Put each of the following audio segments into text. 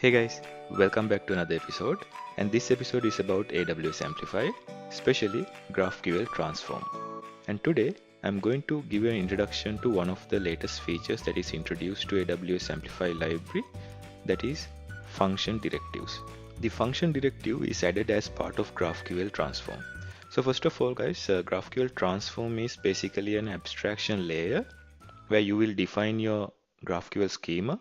Hey guys, welcome back to another episode. And this episode is about AWS Amplify, especially GraphQL Transform. And today I'm going to give you an introduction to one of the latest features that is introduced to AWS Amplify library, that is function directives. The function directive is added as part of GraphQL Transform. So first of all guys, GraphQL Transform is basically an abstraction layer where you will define your GraphQL schema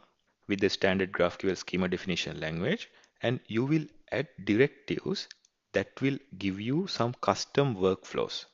with the standard GraphQL schema definition language, and you will add directives that will give you some custom workflows.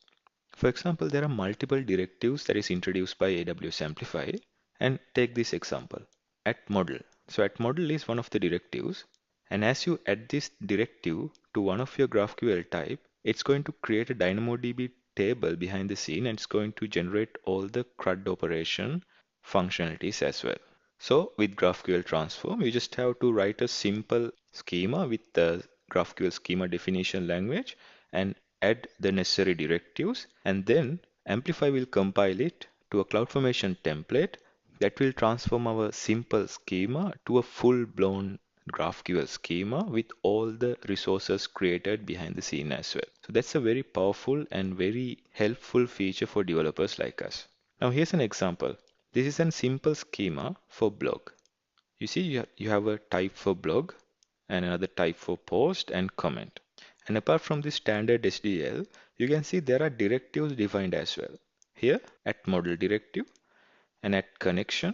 For example, there are multiple directives that is introduced by AWS Amplify, and take this example, at model. So at model is one of the directives, and as you add this directive to one of your GraphQL type, it's going to create a DynamoDB table behind the scene, and it's going to generate all the CRUD operation functionalities as well. So with GraphQL Transform, you just have to write a simple schema with the GraphQL schema definition language and add the necessary directives, and then Amplify will compile it to a CloudFormation template that will transform our simple schema to a full-blown GraphQL schema with all the resources created behind the scene as well. So that's a very powerful and very helpful feature for developers like us. Now here's an example. This is a simple schema for blog. You see, you have a type for blog and another type for post and comment. And apart from the standard SDL, you can see there are directives defined as well. Here at model directive and at connection.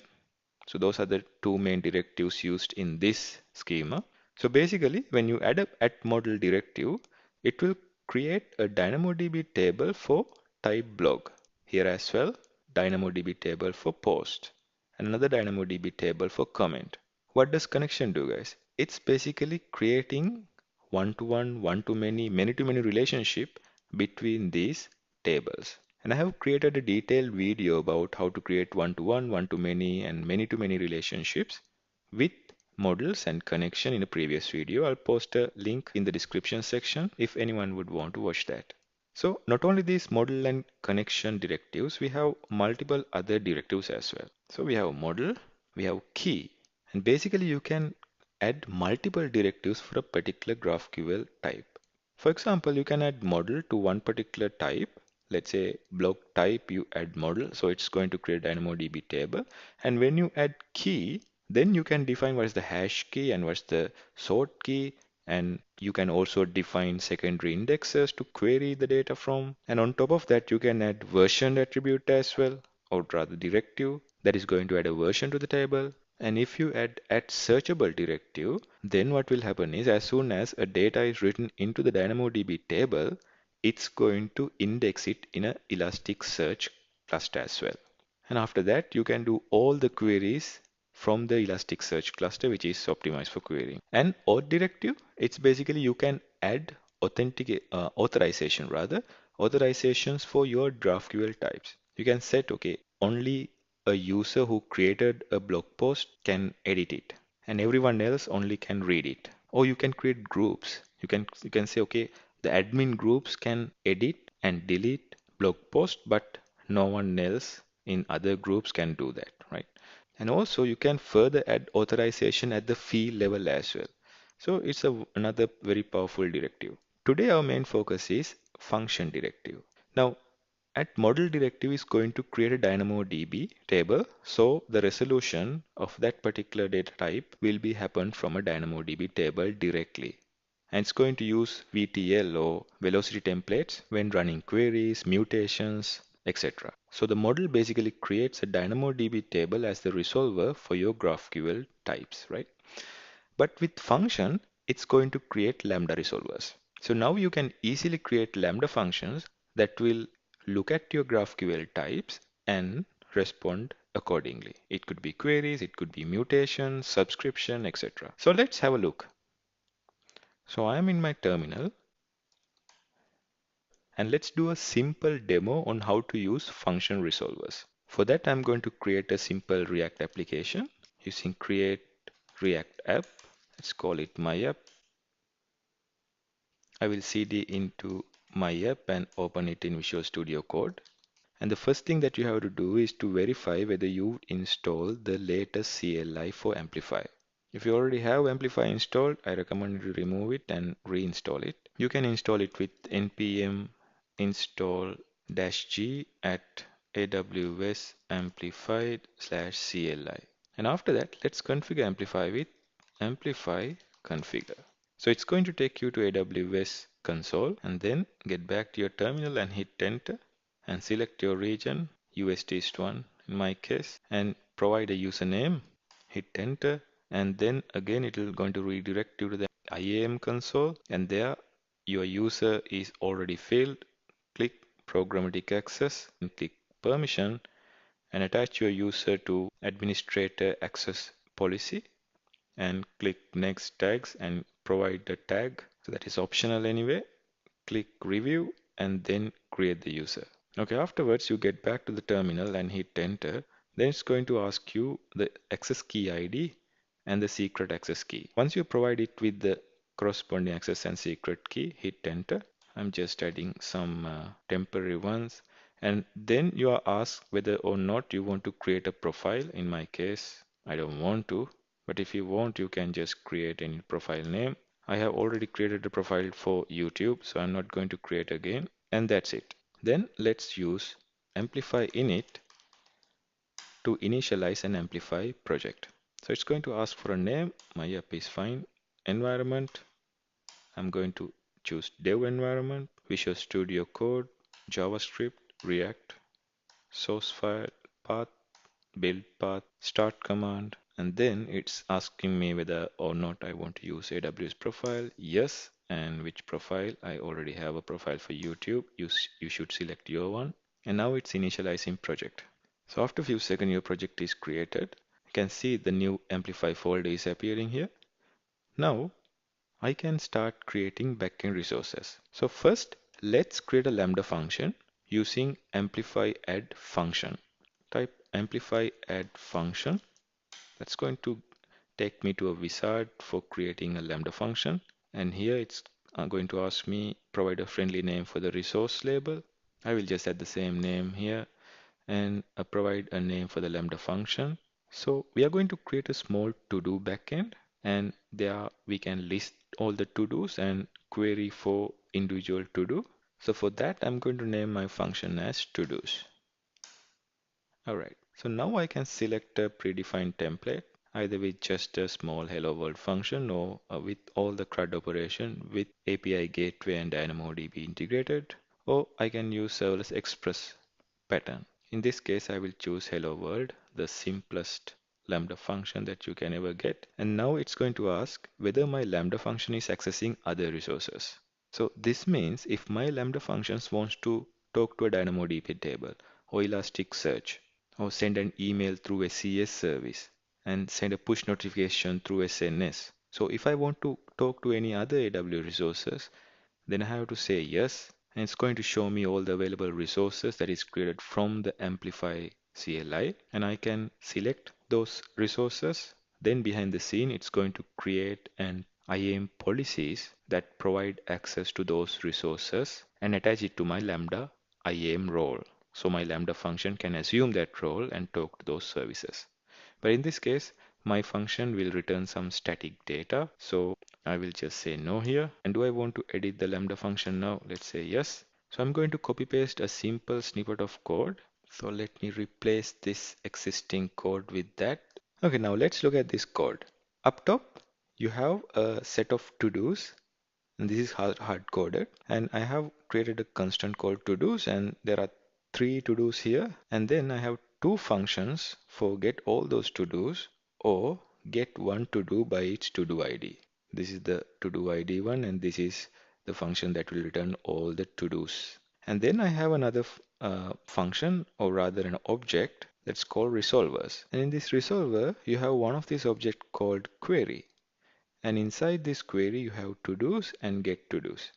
So those are the two main directives used in this schema. So basically, when you add a at model directive, it will create a DynamoDB table for type blog. Here as well, DynamoDB table for post, and another DynamoDB table for comment. What does connection do, guys? It's basically creating one-to-one, one-to-many, many-to-many relationship between these tables. And I have created a detailed video about how to create one-to-one, one-to-many, and many-to-many relationships with models and connection in a previous video. I'll post a link in the description section if anyone would want to watch that. So not only these model and connection directives, we have multiple other directives as well. So we have model, we have key, and basically you can add multiple directives for a particular GraphQL type. For example, you can add model to one particular type. Let's say blog type, you add model, so it's going to create DynamoDB table. And when you add key, then you can define what is the hash key and what's the sort key, and you can also define secondary indexes to query the data from. And on top of that, you can add version attribute as well, or rather directive that is going to add a version to the table. And if you add searchable directive, then what will happen is as soon as a data is written into the DynamoDB table, it's going to index it in a Elasticsearch cluster as well. And after that, you can do all the queries from the Elasticsearch cluster, which is optimized for querying. And auth directive, it's basically you can add authorization rather, authorizations for your GraphQL types. You can set, okay, only a user who created a blog post can edit it, and everyone else only can read it. Or you can create groups. You can say, okay, the admin groups can edit and delete blog post, but no one else in other groups can do that, right? And also you can further add authorization at the field level as well. So it's another very powerful directive. Today our main focus is function directive. Now at model directive is going to create a DynamoDB table, so the resolution of that particular data type will be happen from a DynamoDB table directly. And it's going to use VTL or velocity templates when running queries, mutations, etc. So the model basically creates a DynamoDB table as the resolver for your GraphQL types, right? But with function, it's going to create Lambda resolvers. So now you can easily create Lambda functions that will look at your GraphQL types and respond accordingly. It could be queries, it could be mutations, subscription, etc. So let's have a look. So I am in my terminal, and let's do a simple demo on how to use function resolvers. For that, I'm going to create a simple React application using create React app. Let's call it my app. I will cd into my app and open it in Visual Studio Code. And the first thing that you have to do is to verify whether you install the latest CLI for Amplify. If you already have Amplify installed, I recommend you remove it and reinstall it. You can install it with npm install -g at AWS Amplify/CLI. And after that, let's configure Amplify with Amplify configure. So it's going to take you to AWS console and then get back to your terminal and hit enter and select your region, US East 1 in my case, and provide a username, hit enter, and then again it will going to redirect you to the IAM console, and there your user is already filled. Click programmatic access and click permission and attach your user to administrator access policy and click next tags and provide the tag. So that is optional anyway. Click review and then create the user. Okay, afterwards you get back to the terminal and hit enter. Then it's going to ask you the access key ID and the secret access key. Once you provide it with the corresponding access and secret key, hit enter. I'm just adding some temporary ones. And then you are asked whether or not you want to create a profile. In my case, I don't want to, but if you want, you can just create any profile name. I have already created a profile for YouTube, so I'm not going to create again. And that's it. Then let's use Amplify init to initialize an Amplify project. So it's going to ask for a name. My app is fine. Environment. I'm going to choose dev environment, Visual Studio Code, JavaScript, React, source file, path, build path, start command, and then it's asking me whether or not I want to use AWS profile. Yes, and which profile? I already have a profile for YouTube. You should select your one. And now it's initializing project. So after a few seconds, your project is created. You can see the new Amplify folder is appearing here. Now I can start creating backend resources. So first, let's create a Lambda function using Amplify add function. Type Amplify add function. That's going to take me to a wizard for creating a Lambda function. And here it's going to ask me provide a friendly name for the resource label. I will just add the same name here and provide a name for the Lambda function. So we are going to create a small to-do backend, and there we can list all the to-dos and query for individual to-do. So for that, I'm going to name my function as to-dos. All right, so now I can select a predefined template, either with just a small hello world function or with all the CRUD operation with API gateway and DynamoDB integrated, or I can use Serverless Express pattern. In this case, I will choose hello world, the simplest Lambda function that you can ever get. And now it's going to ask whether my Lambda function is accessing other resources. So this means if my Lambda functions wants to talk to a DynamoDB table or Elasticsearch or send an email through a CS service and send a push notification through SNS. So if I want to talk to any other AWS resources, then I have to say yes, and it's going to show me all the available resources that is created from the Amplify CLI, and I can select those resources. Then behind the scene, it's going to create an IAM policies that provide access to those resources and attach it to my Lambda IAM role. So my Lambda function can assume that role and talk to those services. But in this case, my function will return some static data. So I will just say no here. And do I want to edit the Lambda function now? Let's say yes. So I'm going to copy paste a simple snippet of code. So let me replace this existing code with that. Okay, now let's look at this code. Up top, you have a set of to-dos, and this is hard coded. And I have created a constant called to-dos, and there are three to-dos here. And then I have two functions for get all those to-dos or get one to-do by its to-do ID. This is the to-do ID one, and this is the function that will return all the to-dos. And then I have another function, or rather an object, that's called resolvers. And in this resolver, you have one of these objects called query. And inside this query, you have to-dos and get to-dos.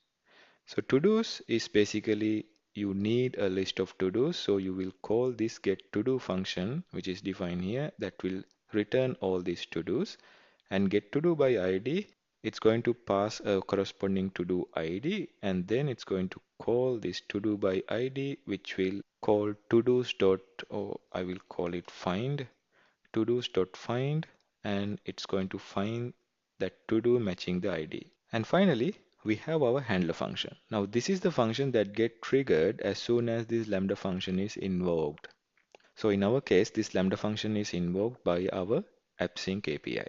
So to-dos is basically you need a list of to-dos. So you will call this get to-do function, which is defined here, that will return all these to-dos. And get to-do by ID, it's going to pass a corresponding to-do ID, and then it's going to call this to-do by ID, which will call to-dos dot, or I will call it find, to-dos dot find, and it's going to find that to-do matching the ID. And finally, we have our handler function. Now this is the function that get triggered as soon as this Lambda function is invoked. So in our case, this Lambda function is invoked by our AppSync API.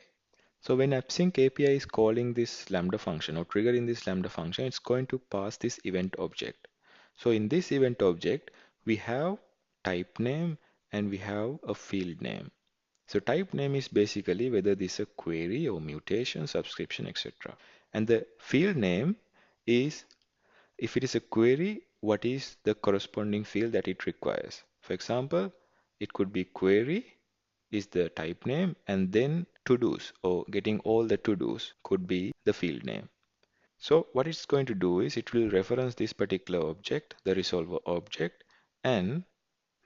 So when AppSync API is calling this Lambda function or triggering this Lambda function, it's going to pass this event object. So in this event object, we have type name and we have a field name. So type name is basically whether this is a query or mutation, subscription, etc. And the field name is, if it is a query, what is the corresponding field that it requires. For example, it could be query is the type name, and then to-dos or getting all the to-dos could be the field name. So what it's going to do is it will reference this particular object, the resolver object, and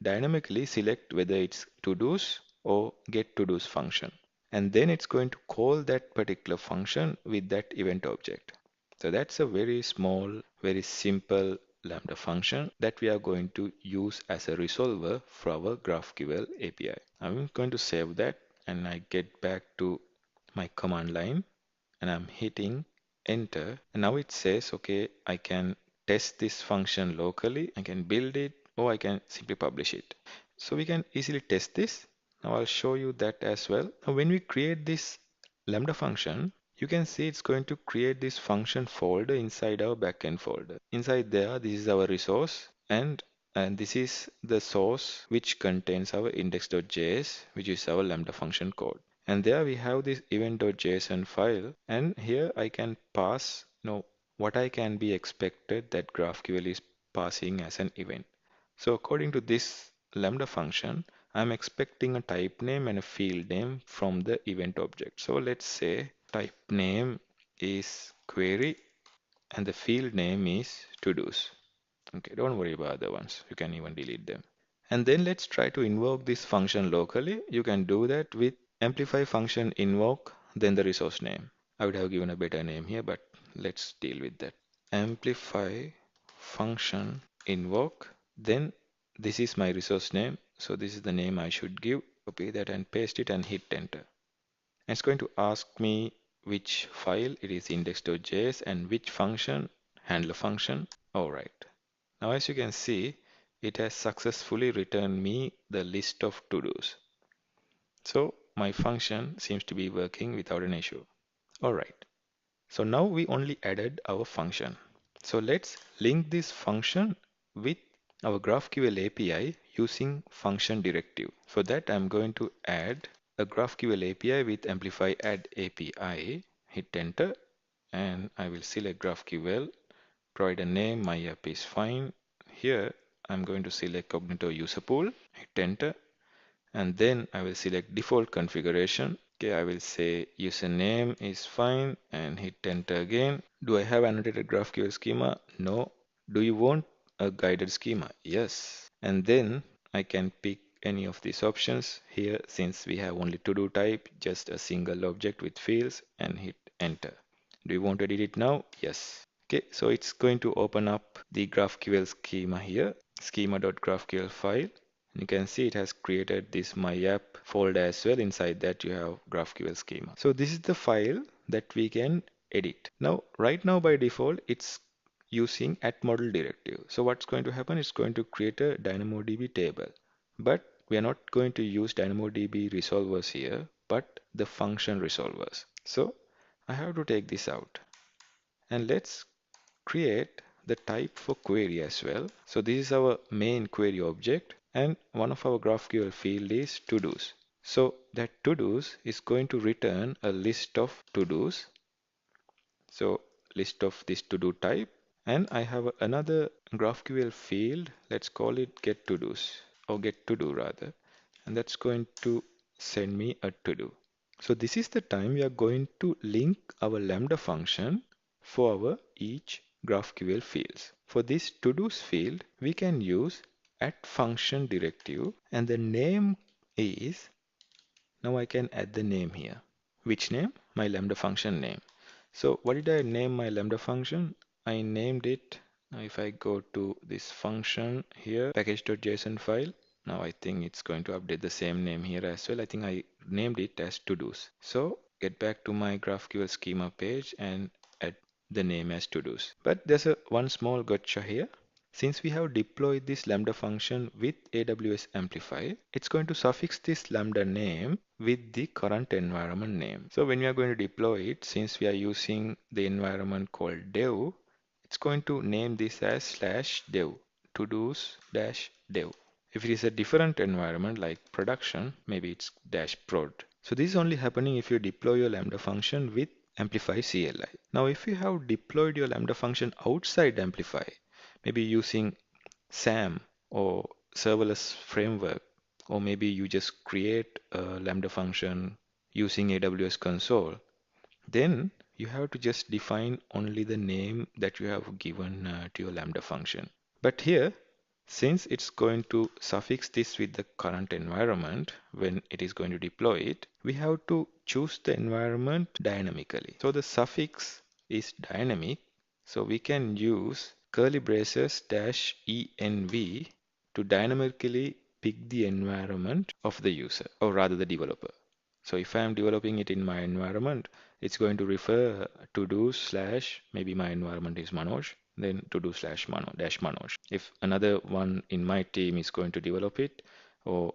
dynamically select whether it's to-dos or get to-dos function. And then it's going to call that particular function with that event object. So that's a very small, very simple Lambda function that we are going to use as a resolver for our GraphQL API. I'm going to save that and I get back to my command line and I'm hitting enter, and now it says, okay, I can test this function locally, I can build it, or I can simply publish it. So we can easily test this. Now I'll show you that as well. Now when we create this Lambda function, you can see it's going to create this function folder inside our backend folder. Inside there, this is our resource, and this is the source which contains our index.js, which is our Lambda function code. And there we have this event.json file, and here I can pass, what I can be expected that GraphQL is passing as an event. So according to this Lambda function, I'm expecting a type name and a field name from the event object. So let's say type name is query and the field name is to-dos. Okay, don't worry about the other ones. You can even delete them. And then let's try to invoke this function locally. You can do that with amplify function invoke, then the resource name. I would have given a better name here, but let's deal with that. Amplify function invoke, then this is my resource name. So this is the name I should give. Copy that and paste it and hit enter. It's going to ask me which file it is, index.js, and which function, handler function. All right. Now as you can see, it has successfully returned me the list of to-dos. So my function seems to be working without an issue. All right. So now we only added our function. So let's link this function with our GraphQL API using function directive. For that, I'm going to add a GraphQL API with Amplify add API, hit enter, and I will select GraphQL, provide a name, my app is fine. Here, I'm going to select Cognito user pool, hit enter, and then I will select default configuration. Okay, I will say username is fine and hit enter again. Do I have annotated GraphQL schema? No. Do you want a guided schema? Yes. And then I can pick any of these options here, since we have only to do type, just a single object with fields, and hit enter. Do you want to edit it now? Yes. Okay, so it's going to open up the GraphQL schema here, schema.graphql file. You can see it has created this my app folder as well. Inside that you have GraphQL schema. So this is the file that we can edit. Now, right now by default, it's using at model directive. So what's going to happen? It's going to create a DynamoDB table, but we are not going to use DynamoDB resolvers here, but the function resolvers. So I have to take this out, and let's create the type for query as well. So this is our main query object, and one of our GraphQL field is to-dos. So that to-dos is going to return a list of to-dos. So list of this to-do type, and I have another GraphQL field. Let's call it get to-dos, or get to-do rather, and that's going to send me a to-do. So this is the time we are going to link our Lambda function for our each GraphQL fields. For this to-dos field, we can use at function directive, and the name is, now I can add the name here. Which name? My Lambda function name. So what did I name my Lambda function? I named it, now if I go to this function here, package.json file, Now I think it's going to update the same name here as well. I think I named it as to-dos. So get back to my GraphQL schema page and add the name as to-dos. But there's one small gotcha here. Since we have deployed this Lambda function with AWS Amplify, it's going to suffix this Lambda name with the current environment name. So when we are going to deploy it, since we are using the environment called dev, it's going to name this as /dev, to-dos-dev. If it is a different environment like production, maybe it's -prod. So this is only happening if you deploy your Lambda function with Amplify CLI. Now, if you have deployed your Lambda function outside Amplify, maybe using SAM or serverless framework, or maybe you just create a Lambda function using AWS console, then you have to just define only the name that you have given to your Lambda function. But here, since it's going to suffix this with the current environment when it is going to deploy it, we have to choose the environment dynamically. So the suffix is dynamic, so we can use curly braces -env to dynamically pick the environment of the user, or rather the developer. So if I am developing it in my environment, it's going to refer to do slash, maybe my environment is Manoj, then to do slash Manoj. If another one in my team is going to develop it or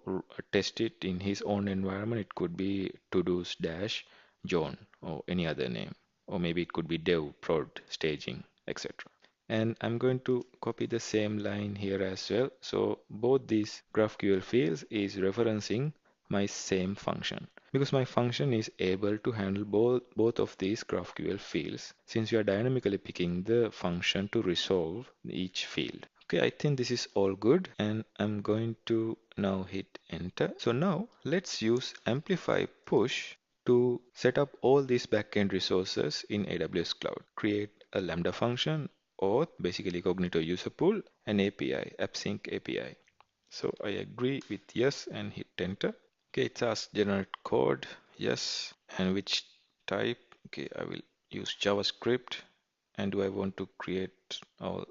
test it in his own environment, it could be to do's dash John or any other name, or maybe it could be dev, prod, staging, etc. And I'm going to copy the same line here as well. So both these GraphQL fields is referencing my same function, because my function is able to handle both of these GraphQL fields, since we are dynamically picking the function to resolve each field. Okay, I think this is all good, and I'm going to now hit enter. So now let's use Amplify push to set up all these backend resources in AWS Cloud. Create a Lambda function, or basically Cognito user pool, an API, AppSync API. So I agree with yes and hit enter. Okay, it asks generate code, yes, and which type. Okay, I will use JavaScript. And do I want to create all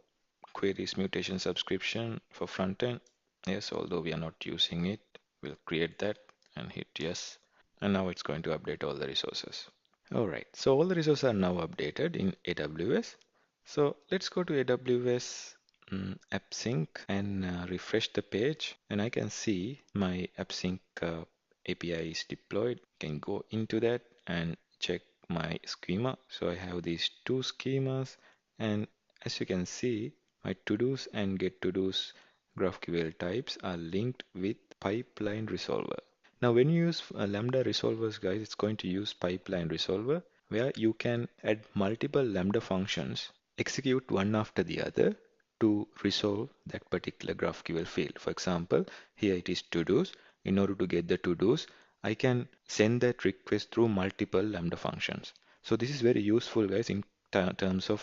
queries mutation subscription for front end? Yes, although we are not using it, we'll create that and hit yes. And now it's going to update all the resources. All right, so all the resources are now updated in AWS. So let's go to AWS AppSync and refresh the page, and I can see my AppSync API is deployed. Can go into that and check my schema. So I have these two schemas, and as you can see, my to-dos and get to-dos GraphQL types are linked with pipeline resolver. Now, when you use Lambda resolvers, guys, it's going to use pipeline resolver, where you can add multiple Lambda functions, execute one after the other to resolve that particular GraphQL field. For example, here it is to-dos. In order to get the to-dos, I can send that request through multiple Lambda functions. So this is very useful, guys, in terms of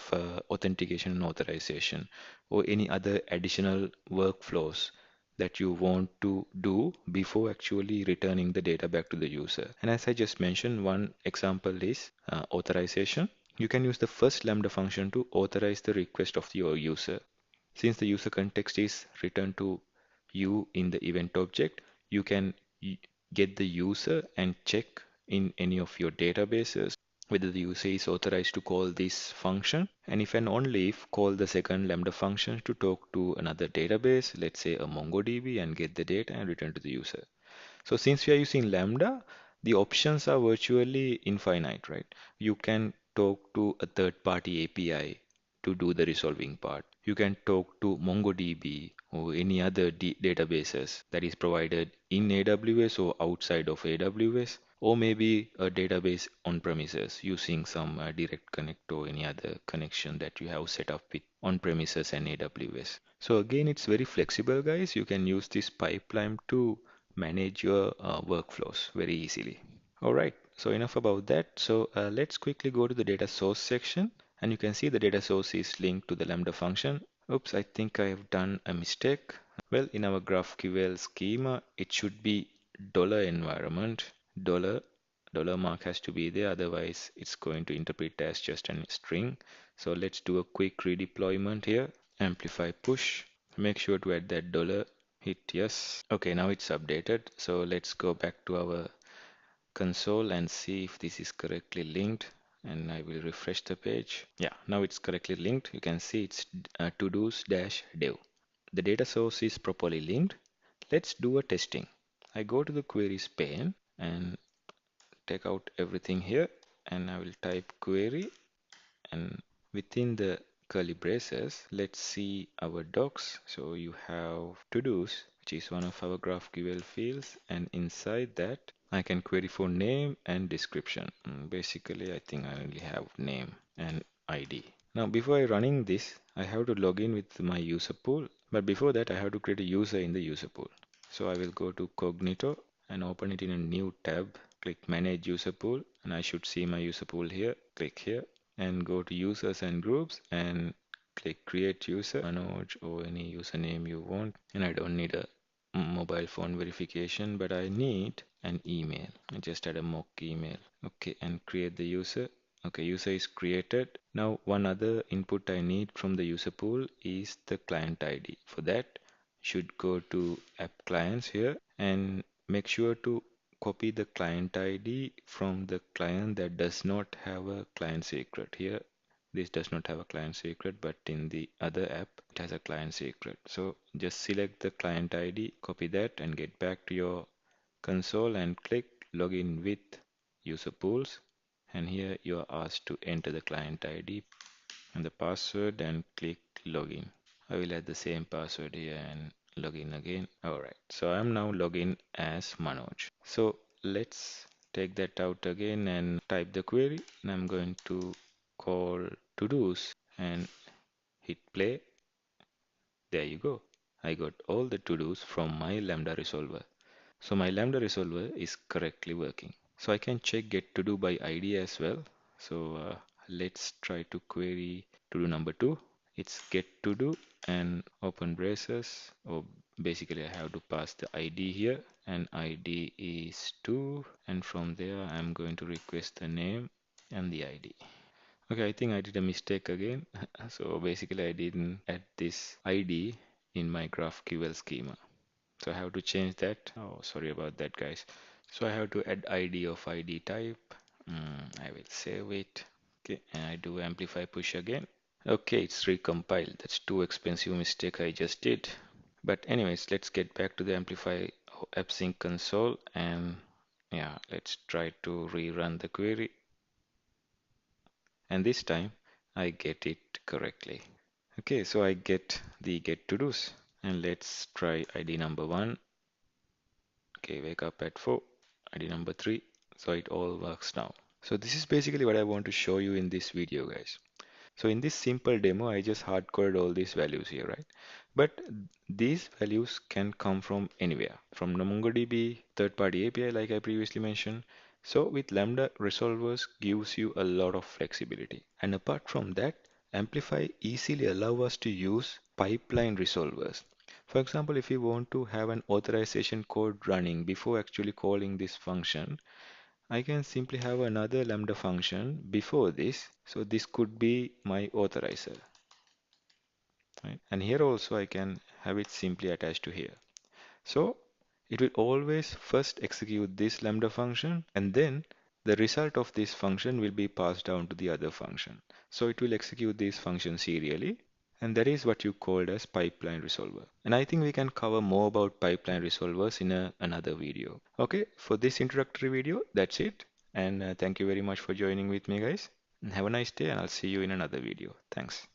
authentication and authorization, or any other additional workflows that you want to do before actually returning the data back to the user. And as I just mentioned, one example is authorization. You can use the first Lambda function to authorize the request of your user. Since the user context is returned to you in the event object, you can get the user and check in any of your databases whether the user is authorized to call this function, and if and only if, call the second Lambda function to talk to another database, let's say a MongoDB, and get the data and return to the user. So since we are using Lambda, the options are virtually infinite, right? You can talk to a third-party API to do the resolving part. You can talk to MongoDB or any other databases that is provided in AWS or outside of AWS, or maybe a database on premises using some direct connect or any other connection that you have set up with on premises and AWS. So again, it's very flexible, guys. You can use this pipeline to manage your workflows very easily. All right, so enough about that. So let's quickly go to the data source section, and you can see the data source is linked to the Lambda function. Oops, I think I have done a mistake. Well, in our GraphQL schema, it should be $environment, dollar mark has to be there, otherwise it's going to interpret as just a string. So let's do a quick redeployment here. Amplify push. Make sure to add that dollar hit yes. Okay, now it's updated. So let's go back to our console and see if this is correctly linked. And I will refresh the page. Yeah, now it's correctly linked. You can see it's to-dos dash dev. The data source is properly linked. Let's do a testing. I go to the queries pane and take out everything here, and I will type query, and within the curly braces, let's see our docs. So you have to-dos, which is one of our GraphQL fields, and inside that I can query for name and description. Basically, I think I only have name and ID. Now, before running this, I have to log in with my user pool. But before that, I have to create a user in the user pool. So I will go to Cognito and open it in a new tab. Click Manage User Pool, and I should see my user pool here. Click here and go to Users and Groups and click Create User, Manoj, or any username you want. And I don't need a mobile phone verification, but I need an email. I just add a mock email. Okay, and create the user. Okay, user is created. Now, one other input I need from the user pool is the client ID. For that, should go to App Clients here and make sure to copy the client ID from the client that does not have a client secret. Here, this does not have a client secret, but in the other app, it has a client secret. So just select the client ID, copy that, and get back to your console and click Login with User Pools. And here you are asked to enter the client ID and the password and click Login. I will add the same password here and log in again. Alright, so I'm now login as Manoj. So let's take that out again and type the query. And I'm going to call to-dos and hit play. There you go. I got all the to-dos from my Lambda resolver. So my Lambda resolver is correctly working. So I can check get to do by ID as well. So let's try to query to do number 2. It's get to do and open braces, or basically I have to pass the ID here, and ID is 2, and from there I'm going to request the name and the ID. Okay, I think I did a mistake again. So basically I didn't add this ID in my GraphQL schema. So I have to change that. Oh, sorry about that, guys. So I have to add ID of ID type. I will save it. Okay, and I do amplify push again. Okay, it's recompiled. That's too expensive mistake I just did. But anyways, let's get back to the Amplify AppSync console, and yeah, let's try to rerun the query. And this time I get it correctly. Okay, so I get the get to do's, and let's try ID number 1. Okay, wake up at 4, ID number 3. So it all works now. So this is basically what I want to show you in this video, guys. So in this simple demo, I just hard-coded all these values here, right? But these values can come from anywhere, from the MongoDB third-party API, like I previously mentioned. So with Lambda, resolvers gives you a lot of flexibility. And apart from that, Amplify easily allow us to use pipeline resolvers. For example, if you want to have an authorization code running before actually calling this function, I can simply have another Lambda function before this. So this could be my authorizer, right? And here also I can have it simply attached to here. So it will always first execute this Lambda function, and then the result of this function will be passed down to the other function. So it will execute this function serially, and that is what you called as pipeline resolver. And I think we can cover more about pipeline resolvers in another video. Okay, for this introductory video, that's it. And thank you very much for joining with me, guys. And have a nice day, and I'll see you in another video. Thanks.